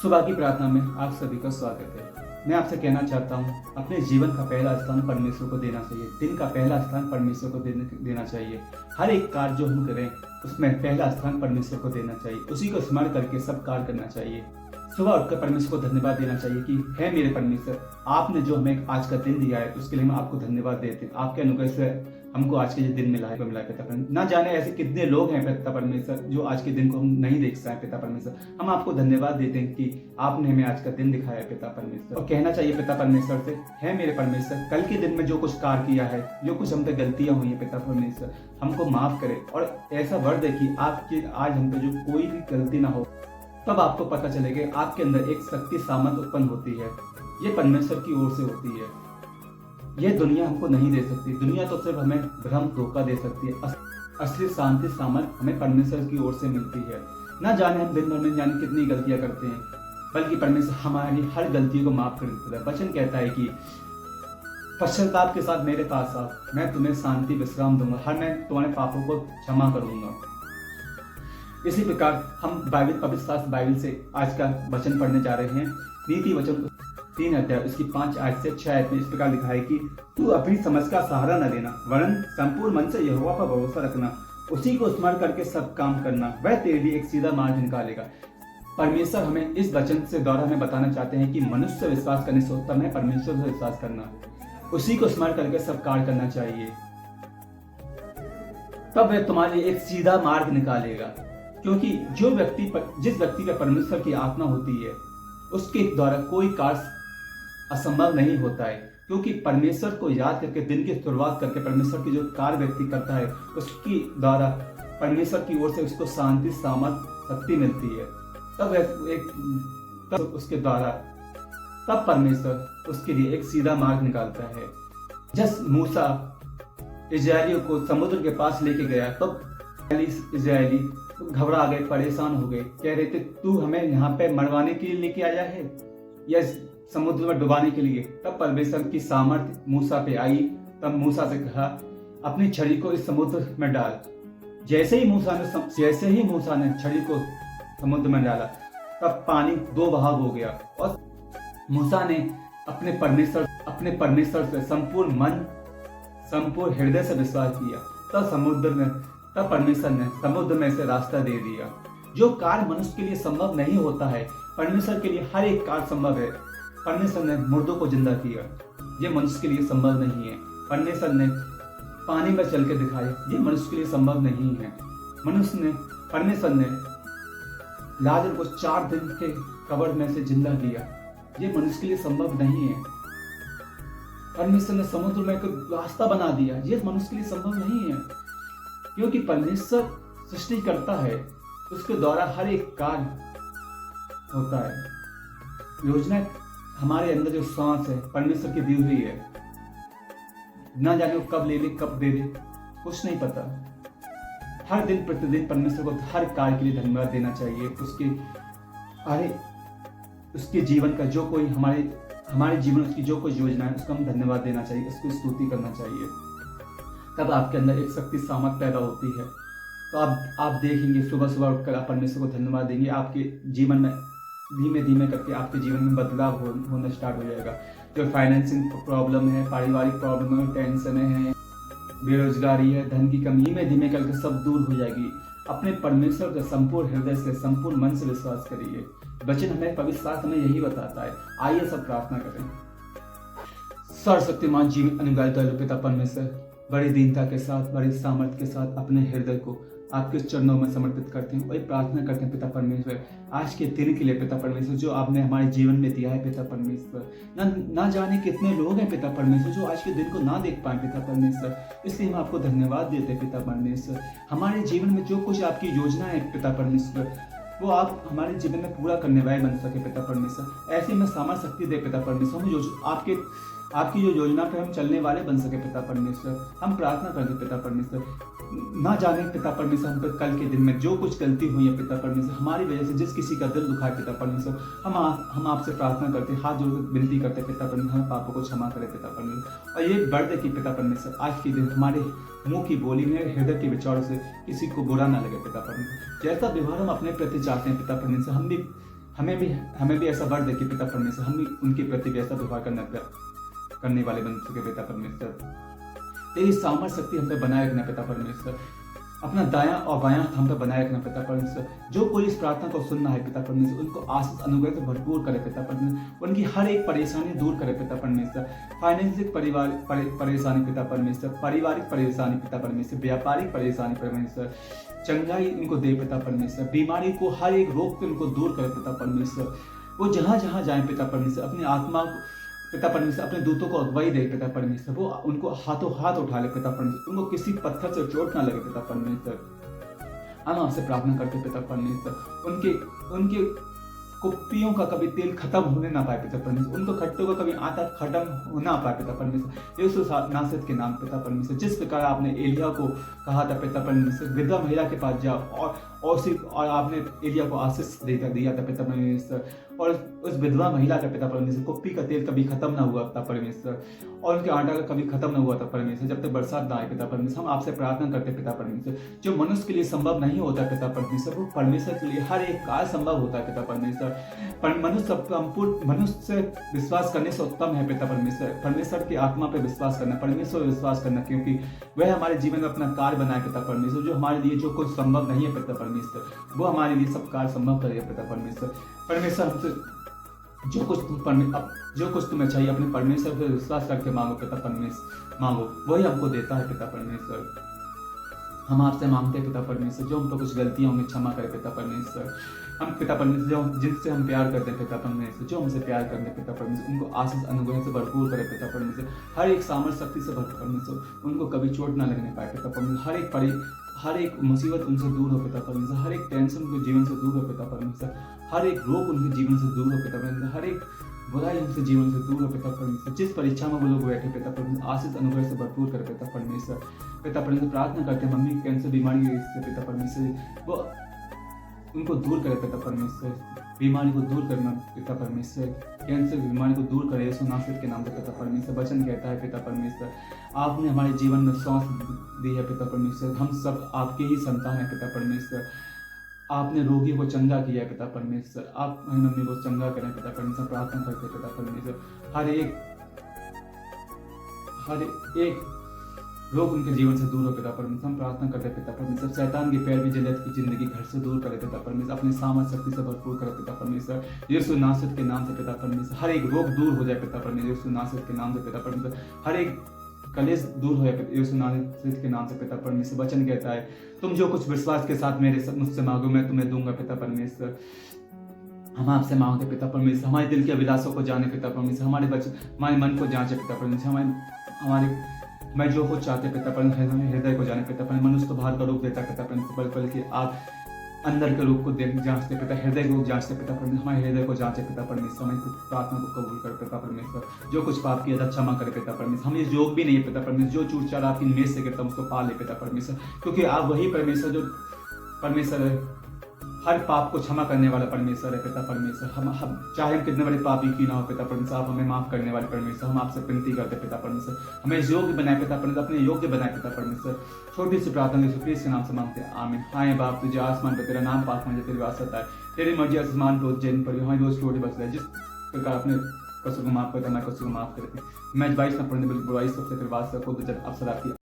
सुबह की प्रार्थना में आप सभी का स्वागत है। मैं आपसे कहना चाहता हूँ, अपने जीवन का पहला स्थान परमेश्वर को देना चाहिए। दिन का पहला स्थान परमेश्वर को देना चाहिए। हर एक कार्य जो हम करें उसमें पहला स्थान परमेश्वर को देना चाहिए। उसी को स्मरण करके सब कार्य करना चाहिए। सुबह उठकर परमेश्वर को धन्यवाद देना चाहिए कि हे मेरे परमेश्वर, आपने जो हमें आज का दिन दिया है उसके लिए हम आपको धन्यवाद देते हैं। आपके अनुग्रह से हमको आज के जो दिन मिला है पिता परमेश्वर। ना जाने ऐसे कितने लोग हैं पिता परमेश्वर जो आज के दिन को हम नहीं देख सकते पिता परमेश्वर। हम आपको धन्यवाद देते हैं कि आपने हमें आज का दिन दिखाया है पिता परमेश्वर। और कहना चाहिए पिता परमेश्वर से, हे मेरे परमेश्वर, कल के दिन में जो कुछ कार्य किया है, जो कुछ हम पे गलतियां हुई है पिता परमेश्वर, हमको माफ करे और ऐसा वर दे कि आपके आज हम पे जो कोई भी गलती ना हो। तब आपको पता चलेगा आपके अंदर एक शक्ति सामर्थ उत्पन्न होती है। ये परमेश्वर की ओर से होती है। यह दुनिया हमको नहीं दे सकती। दुनिया तो सिर्फ हमें भ्रम धोखा दे सकती है। असली शांति सामर्थ हमें परमेश्वर की ओर से मिलती है। ना जाने हम दिन भर में जाने कितनी गलतियां करते हैं, बल्कि परमेश्वर हमारी हर गलतियों को माफ कर देता है। वचन कहता है कि पश्चाताप के साथ मेरे पास आओ, मैं तुम्हें शांति विश्राम दूंगा, हर मैं तुम्हारे पापों को क्षमा करूंगा। इसी प्रकार हम पवित्र शास्त्र बाइबल से आज का वचन पढ़ने जा रहे हैं। नीति वचन 3 अध्याय उसकी 5 आयत से 6 आयत में इस प्रकार लिखा है कि तू अपनी समझ का सहारा न लेना, वरन संपूर्ण मन से यहोवा पर भरोसा रखना, उसी को स्मरण करके सब काम करना, वह तेरे लिए एक सीधा मार्ग निकालेगा। परमेश्वर हमें इस वचन से द्वारा हमें बताना चाहते हैं कि मनुष्य से विश्वास करने से उत्तम है परमेश्वर से विश्वास करना। उसी को स्मरण करके सब कार्य करना चाहिए, तब वह तुम्हारे लिए एक सीधा मार्ग निकालेगा। क्योंकि जिस व्यक्ति पे परमेश्वर की आत्मा होती है उसके द्वारा कोई कार्य असंभव नहीं होता है। क्योंकि परमेश्वर को याद करके दिन की शुरुआत करके परमेश्वर की जो कार्य व्यक्ति करता है उसकी द्वारा परमेश्वर की ओर से उसको शांति सामर्थ शक्ति मिलती है। तब उसके द्वारा तब परमेश्वर उसके लिए एक सीधा मार्ग निकालता है। जब मूसा इस्राएलियों को समुद्र के पास लेके गया तब इस्राएली घबरा गए, परेशान हो गए, कह रहे थे तू हमें यहाँ पे मरवाने के लिए लेके आया है या समुद्र में डुबाने के लिए। तब परमेश्वर की सामर्थ्य मूसा पे आई। तब मूसा से कहा अपनी छड़ी को इस समुद्र में डाल। जैसे ही मूसा ने छड़ी को समुद्र में डाला तब पानी 2 बहाव हो गया और मूसा ने अपने परमेश्वर से संपूर्ण मन संपूर्ण हृदय से विश्वास किया। तब परमेश्वर ने समुद्र में से रास्ता दे दिया। जो कार्य मनुष्य के लिए संभव नहीं होता है, परमेश्वर के लिए हर एक कार्य संभव है। परमेश्वर ने मुर्दों को जिंदा किया, ये मनुष्य के लिए संभव नहीं है। परमेश्वर ने पानी में चल के दिखाया, ये मनुष्य के लिए संभव नहीं है। परमेश्वर ने लाजर को 4 दिन के कब्र में से जिंदा किया, ये मनुष्य के लिए संभव नहीं है। परमेश्वर ने समुद्र में एक रास्ता बना दिया, ये मनुष्य के लिए संभव नहीं है। क्योंकि परमेश्वर सृष्टि करता है, उसके द्वारा हर एक कार्य होता है। योजना हमारे अंदर जो सांस है परमेश्वर की दी हुई है। ना जाने वो कब ले ले कब दे दे, कुछ नहीं पता। हर दिन प्रतिदिन परमेश्वर को हर कार्य के लिए धन्यवाद देना चाहिए। उसके जीवन का जो कोई हमारे जीवन उसकी जो कोई योजना है उसका हम धन्यवाद देना चाहिए, उसकी स्तुति करना चाहिए। तब आपके अंदर एक शक्ति सामर्थ पैदा होती है। तो आप देखेंगे सुबह सुबह उठकर आप परमेश्वर को धन्यवाद देंगे, आपके जीवन में धीमे धीमे करके आपके जीवन में बदलाव होना स्टार्ट हो जाएगा। जो फाइनेंशियल प्रॉब्लम है, पारिवारिक प्रॉब्लम है, टेंशन है, बेरोजगारी है, धन की कमी, धीमे करके सब दूर हो जाएगी। अपने परमेश्वर का संपूर्ण हृदय से संपूर्ण मन से विश्वास करिए। वचन हमें पवित्र शास्त्र में यही बताता है। आइए सब प्रार्थना करें। सर्वशक्तिमान जीवन अनुग्रह दयालु पिता परमेश्वर, बड़ी दीनता के साथ, बड़ी सामर्थ्य के साथ अपने हृदय को आपके चरणों में समर्पित करते हैं और प्रार्थना करते हैं पिता परमेश्वर आज के दिन के लिए पिता परमेश्वर जो आपने हमारे जीवन में दिया है पिता परमेश्वर। ना जाने कितने लोग हैं पिता परमेश्वर जो आज के दिन को ना देख पाए पिता परमेश्वर, इसलिए हम आपको धन्यवाद देते हैं पिता परमेश्वर। हमारे जीवन में जो कुछ आपकी योजना है पिता परमेश्वर वो आप हमारे जीवन में पूरा करने वाले बन सके पिता परमेश्वर। ऐसे में सामर्थ्य शक्ति दे पिता परमेश्वर, हम आपकी जो योजना पे हम चलने वाले बन सके पिता परमेश्वर। हम प्रार्थना करते पिता परमेश्वर, ना जाने पिता परमेश्वर हम पे कल के दिन में जो कुछ गलती हुई है पिता परमेश्वर, हमारी वजह से जिस किसी का दिल दुखा है पिता परमेश्वर, हम आपसे प्रार्थना करते, हाथ जोड़कर विनती करते पिता परमेश्वर, हमें पापों को क्षमा करें पिता परमेश्वर। और ये बढ़ दे कि पिता परमेश्वर आज के दिन हमारे मुंह की बोली में, हृदय के विचारों से किसी को बुरा ना लगे पिता परमेश्वर। जैसा व्यवहार हम अपने प्रति चाहते हैं पिता परमेश्वर, हमें भी ऐसा वर दे कि पिता परमेश्वर हम भी उनके प्रति भी ऐसा व्यवहार करने वाले बन सके पिता परमेश्वर। तेरी सामर्थ शक्ति हम पे बनाए रखना पिता परमेश्वर। अपना दायां और बायां हाथ हम पे बनाए रखना पिता परमेश्वर। जो कोई इस प्रार्थना को सुनना है पिता परमेश्वर, उनको आशीष अनुग्रह से भरपूर करे पिता परमेश्वर। उनकी हर एक परेशानी दूर करे पिता परमेश्वर। फाइनेंशियल परेशानी पिता परमेश्वर, पारिवारिक परेशानी पिता परमेश्वर, व्यापारिक परेशानी परमेश्वर, चंगाई इनको दे पिता परमेश्वर। बीमारी को, हर एक रोग को इनको दूर करे पिता परमेश्वर। वो जहाँ जहाँ जाए पिता परमेश्वर, अपनी आत्मा पिता परमेश्वर, अपने दूतों को अगुवाई दे पिता परमेश्वर। वो उनको हाथों हाथ उठा ले पिता परमेश्वर। उनको किसी पत्थर से चोट ना लगे पिता परमेश्वर। हम आपसे प्रार्थना करते पिता परमेश्वर, उनके कुप्पियों का कभी तेल खत्म होने ना पाए पिता परमेश्वर। उनको खट्टों का कभी आटा खत्म होना पाए पिता परमेश्वर। यीशु नासरत के नाम पिता परमेश्वर। जिस प्रकार आपने एलिया को कहा था पिता परमेश्वर, विधवा महिला के पास जाओ और आपने एलिया को आशीष दिया था पिता परमेश्वर। और उस विधवा महिला का पिता परमेश्वर कुप्पी का तेल कभी खत्म ना हुआ पिता परमेश्वर, और उनके आटा का कभी खत्म ना हुआ था परमेश्वर, जब तक बरसात ना आए पिता परमेश्वर। हम आपसे प्रार्थना करते पिता परमेश्वर, जो मनुष्य के लिए संभव नहीं होता पिता परमेश्वर, वो परमेश्वर के लिए हर एक कार्य संभव होता है पिता परमेश्वर। पर मनुष्य से विश्वास करने से उत्तम है पिता परमेश्वर। परमेश्वर की आत्मा पे विश्वास करना, परमेश्वर पे विश्वास करना, क्योंकि वह हमारे जीवन में अपना कार्य बनाए पिता परमेश्वर। जो हमारे लिए जो कुछ संभव नहीं है पिता परमेश्वर, वो हमारे लिए सब कार्य संभव करेगा पिता परमेश्वर। परमेश्वर हमसे जो कुछ तुम्हें चाहिए अपने परमेश्वर पर विश्वास करके मांगो पिता परमेश्वर, मांगो वही हमको देता है पिता परमेश्वर। हम आपसे मांगते हैं पिता परमेश्वर, जो हम तो कुछ गलतियां होंगी क्षमा करे पिता परमेश्वर। हम पिता परमेश्वर, जो जिनसे हम प्यार करते हैं पिता परमेश्वर, जो हमसे प्यार करते हैं पिता परमेश्वर, उनको आशीष अनुग्रह से भरपूर करे पिता परमेश्वर। हर एक सामर्थ शक्ति से भरपूर परमेश्वर, उनको कभी चोट ना लगने पाए पिता परमेश्वर। हर एक मुसीबत उनसे दूर हो पिता परमेश्वर। हर एक टेंशन उनके जीवन से दूर हो पिता परमेश्वर। हर एक रोग उनके जीवन से दूर हो पिता परमेश्वर। हर एक बुराई उनसे जीवन से दूर हो पिता परमेश्वर। जिस परीक्षा में वो लोग बैठे पिता परमेश्वर, आशीष अनुग्रह से भरपूर करे पिता परमेश्वर। पिता परमेश्वर, प्रार्थना करते हैं मम्मी कैंसर बीमारी से पिता परमेश्वर, वो उनको दूर करे पिता परमेश्वर। बीमारी को दूर करना पिता परमेश्वर, कैंसर की बीमारी को दूर करे यीशु नासरत के नाम से पिता परमेश्वर। वचन कहता है पिता परमेश्वर, आपने हमारे जीवन में सांस दी है पिता परमेश्वर। हम सब आपके ही संतान है पिता परमेश्वर। आपने रोगी को चंगा किया है पिता परमेश्वर। आप हमारी मम्मी को चंगा करें पिता परमेश्वर। प्रार्थना करते पिता परमेश्वर, हर एक रोग उनके जीवन से दूर हो पिता परमेश्वर। हम प्रार्थना करते पिता परमेश्वर, शैतान के पैर भी जलत की जिंदगी घर से दूर करे पिता परमेश्वर। अपनी सामर्थ शक्ति से भरपूर करे पिता परमेश्वर, यीशु नासरत के नाम से पिता परमेश्वर। हर एक रोग दूर हो जाए पिता परमेश्वर, यीशु नासरत के नाम से पिता परमेश्वर। हर एक कलेश दूर हो जाए यीशु नासरत के नाम से पिता परमेश्वर। वचन कहता है, तुम जो कुछ विश्वास के साथ मुझसे मांगो मैं तुम्हें दूंगा पिता परमेश्वर। हम आपसे मांगते पिता परमेश्वर, हमारे दिल के अभिलाषों को जाने पिता परमेश्वर। हमारे मन को जांचे पिता परमेश्वर। हमारे मैं जो कुछ चाहते पिता परमेश्वर, हमें हृदय को जाने पिता परमेश्वर। मनुष्य तो बाहर का रूप देता पिता परमेश्वर, बल्कि आप अंदर के रूप को जांचते पिता, हृदय को जांचते पिता परमेश्वर। हमारे हृदय को जांचे पिता परमेश्वर। हमारी प्रार्थना को कबूल कर पिता परमेश्वर। जो कुछ पाप किया था क्षमा करे पिता परमेश्वर। हमें योग भी नहीं है पिता परमेश्वर, जो चूर चार आपकी मेज से गिरता उसको पा ले पिता परमेश्वर, क्योंकि आप वही परमेश्वर जो परमेश्वर हर पाप को क्षमा करने वाला परमेश्वर है पिता परमेश्वर। हम चाहे हम कितने बड़े पापी क्यों ना हो पिता परमेश्वर, आप हमें माफ करने वाले परमेश्वर। हम आपसे विनती करते पिता परमेश्वर, हमें योग्य बनाए पिता परमेश्वर, अपने योग्य बनाए पिता परमेश्वर। छोटी सी प्रार्थना यीशु क्रिस्त के नाम से मांगते हैं, आमीन। हाय बाप, तुझे आसमान पर तेरा नाम पाक होना, तेरी वासत आए, तेरी मर्जी आसमान रोज जैन पर हमारी रोज रोटी बच रहे। जिस प्रकार अपने कसों को माफ करता है, मैं कसों को माफ करती। मैं 22 में पढ़ने बुराई सबसे तेरे वास्ते को जब अवसर आपकी